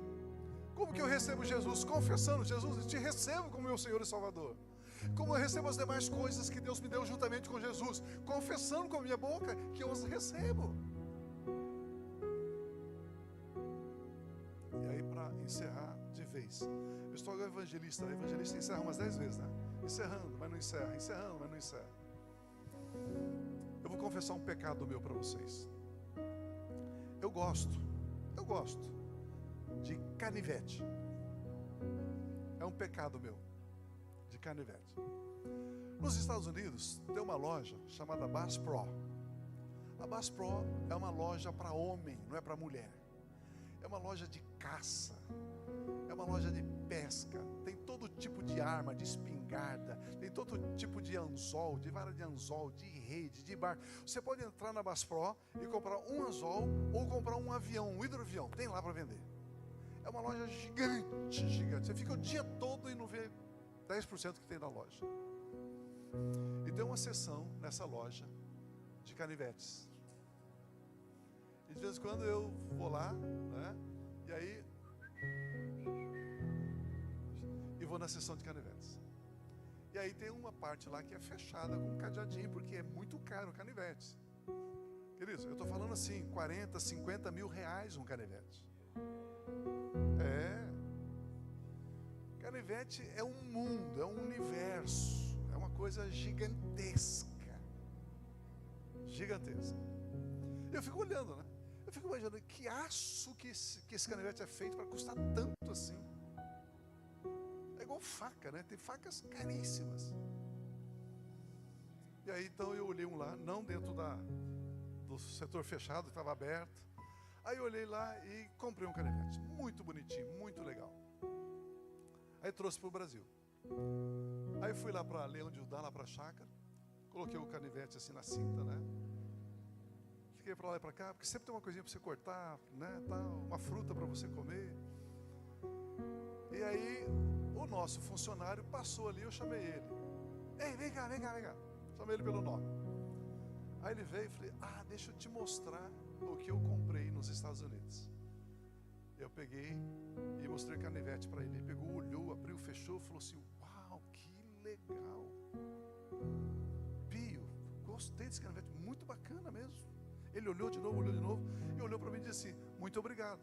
[SPEAKER 3] como que eu recebo Jesus? Confessando: Jesus, eu te recebo como meu Senhor e Salvador. Como eu recebo as demais coisas que Deus me deu juntamente com Jesus? Confessando com a minha boca que eu as recebo. E aí, para encerrar de vez, eu estou agora evangelista. Evangelista encerra umas 10 vezes, né? Encerrando, mas não encerra. Encerrando, mas não encerra. Eu vou confessar um pecado meu para vocês. Eu gosto de canivete. É um pecado meu, de canivete. Nos Estados Unidos tem uma loja chamada Bass Pro. A Bass Pro é uma loja para homem, não é para mulher. É uma loja de caça, é uma loja de pesca. Tem todo tipo de arma, de espingarda, tem todo tipo de anzol, de vara de anzol, de rede, de barco. Você pode entrar na Bass Pro e comprar um anzol ou comprar um avião, um hidroavião. Tem lá para vender. É uma loja gigante, gigante. Você fica o dia todo e não vê 10% que tem na loja. E tem uma seção nessa loja de canivetes. E de vez em quando eu vou lá, né? E aí vou na seção de canivetes. E aí tem uma parte lá que é fechada com um cadeadinho, porque é muito caro o canivete. Queridos, eu estou falando assim, 40, 50 mil reais um canivete. Canivete é um mundo, é um universo, é uma coisa gigantesca. Gigantesca. Eu fico olhando, né? Eu fico imaginando que aço que esse canivete é feito para custar tanto assim. É igual faca, né? Tem facas caríssimas. E aí então eu olhei um lá, não dentro do setor fechado, estava aberto. Aí eu olhei lá e comprei um canivete. Muito bonitinho, muito legal. Aí trouxe para o Brasil. Aí fui lá para Leão de Judá, lá para a chácara. Coloquei o canivete assim na cinta, né? Fiquei para lá e para cá, porque sempre tem uma coisinha para você cortar, né? Tá, uma fruta para você comer. E aí o nosso funcionário passou ali, eu chamei ele. Ei, vem cá. Chamei ele pelo nome. Aí ele veio e falei: deixa eu te mostrar o que eu comprei nos Estados Unidos. Eu peguei e mostrei o canivete para ele. Ele pegou, olhou, abriu, fechou, falou assim: uau, que legal. Pio, gostei desse canivete, muito bacana mesmo. Ele olhou de novo e olhou para mim e disse assim: muito obrigado.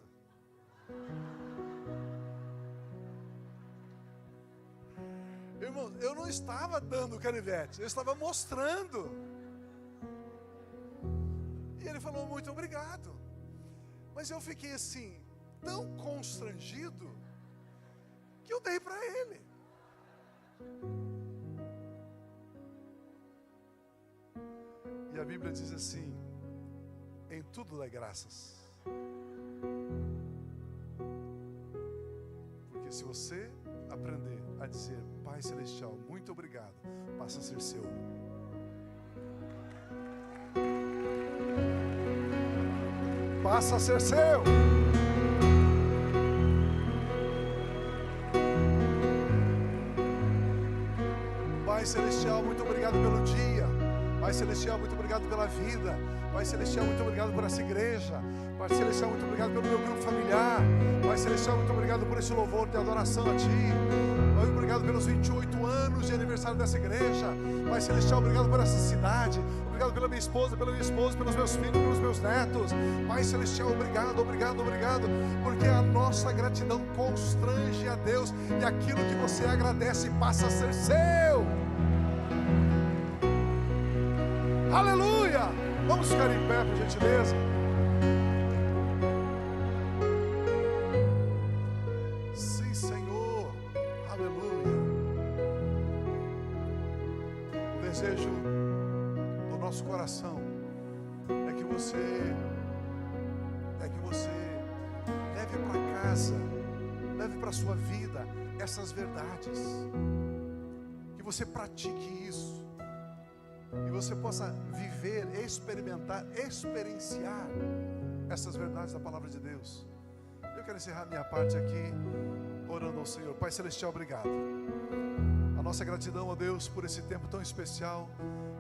[SPEAKER 3] Irmão, eu não estava dando o canivete, eu estava mostrando. E ele falou: muito obrigado. Mas eu fiquei assim, tão constrangido, que eu dei para ele. E a Bíblia diz assim: em tudo dai graças. Porque se você aprender a dizer: Pai Celestial, muito obrigado, passa a ser seu. Passa a ser seu. Pai Celestial, muito obrigado pelo dia. Pai Celestial, muito obrigado pela vida. Pai Celestial, muito obrigado por essa igreja. Pai Celestial, muito obrigado pelo meu grupo familiar. Pai Celestial, muito obrigado por esse louvor de adoração a Ti. Pai, obrigado pelos 28 anos de aniversário dessa igreja. Pai Celestial, obrigado por essa cidade. Obrigado pela minha esposa, pelos meus filhos, pelos meus netos. Pai Celestial, obrigado, porque a nossa gratidão constrange a Deus, e aquilo que você agradece passa a ser seu. Aleluia! Vamos ficar em pé, por gentileza. desejo do nosso coração é que você leve para casa, leve para a sua vida essas verdades, que você pratique isso, e você possa viver, experimentar, experienciar essas verdades da palavra de Deus. Eu quero encerrar minha parte aqui orando ao Senhor. Pai Celestial, obrigado. A nossa gratidão, ó Deus, por esse tempo tão especial,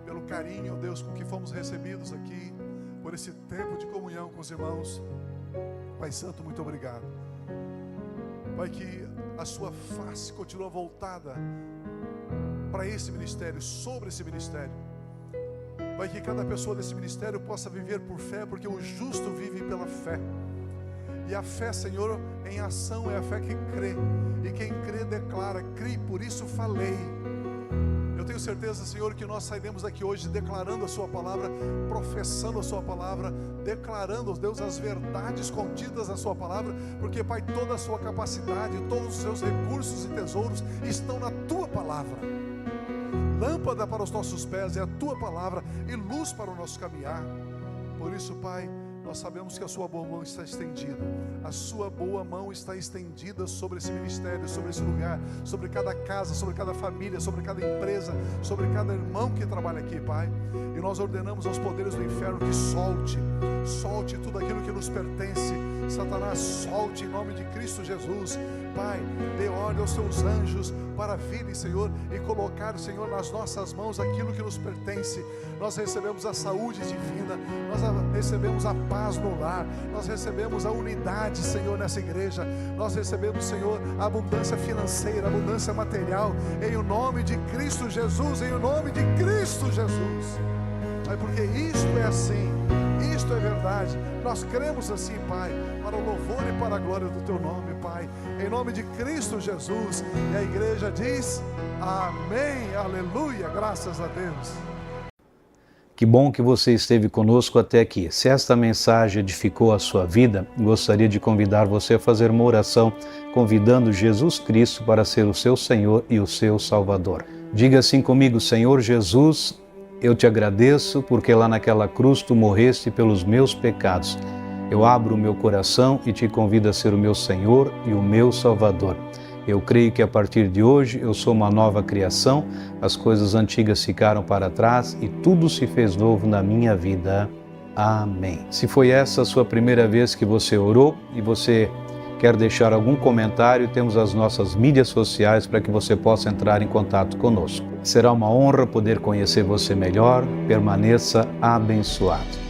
[SPEAKER 3] pelo carinho, ó Deus, com que fomos recebidos aqui, por esse tempo de comunhão com os irmãos. Pai Santo, muito obrigado. Pai, que a sua face continua voltada para esse ministério, sobre esse ministério. Pai, que cada pessoa desse ministério possa viver por fé, porque o justo vive pela fé. E a fé, Senhor, em ação é a fé que crê. E quem crê declara, crê, por isso falei. Eu tenho certeza, Senhor, que nós sairemos daqui hoje declarando a sua palavra, professando a sua palavra, declarando, Deus, as verdades contidas na sua palavra, porque, Pai, toda a sua capacidade, todos os seus recursos e tesouros estão na tua palavra. Lâmpada para os nossos pés é a tua palavra e luz para o nosso caminhar. Por isso, Pai, nós sabemos que a sua boa mão está estendida. A sua boa mão está estendida sobre esse ministério, sobre esse lugar, sobre cada casa, sobre cada família, sobre cada empresa, sobre cada irmão que trabalha aqui, Pai. E nós ordenamos aos poderes do inferno que solte tudo aquilo que nos pertence. Satanás, solte em nome de Cristo Jesus. Pai, dê ordem aos seus anjos para virem, Senhor, e colocar, Senhor, nas nossas mãos aquilo que nos pertence. Nós recebemos a saúde divina, nós recebemos a paz no lar, nós recebemos a unidade, Senhor, nessa igreja. Nós recebemos, Senhor, a abundância financeira, a abundância material, em o nome de Cristo Jesus, em o nome de Cristo Jesus. Pai, porque isto é assim, isto é verdade. Nós cremos assim, Pai, para o louvor e para a glória do Teu nome, Pai, em nome de Cristo Jesus. E a igreja diz, amém, aleluia, graças a Deus.
[SPEAKER 1] Que bom que você esteve conosco até aqui. Se esta mensagem edificou a sua vida, gostaria de convidar você a fazer uma oração, convidando Jesus Cristo para ser o seu Senhor e o seu Salvador. Diga assim comigo: Senhor Jesus, eu te agradeço porque lá naquela cruz tu morreste pelos meus pecados. Eu abro o meu coração e te convido a ser o meu Senhor e o meu Salvador. Eu creio que a partir de hoje eu sou uma nova criação, as coisas antigas ficaram para trás e tudo se fez novo na minha vida. Amém. Se foi essa a sua primeira vez que você orou e você quer deixar algum comentário, temos as nossas mídias sociais para que você possa entrar em contato conosco. Será uma honra poder conhecer você melhor. Permaneça abençoado.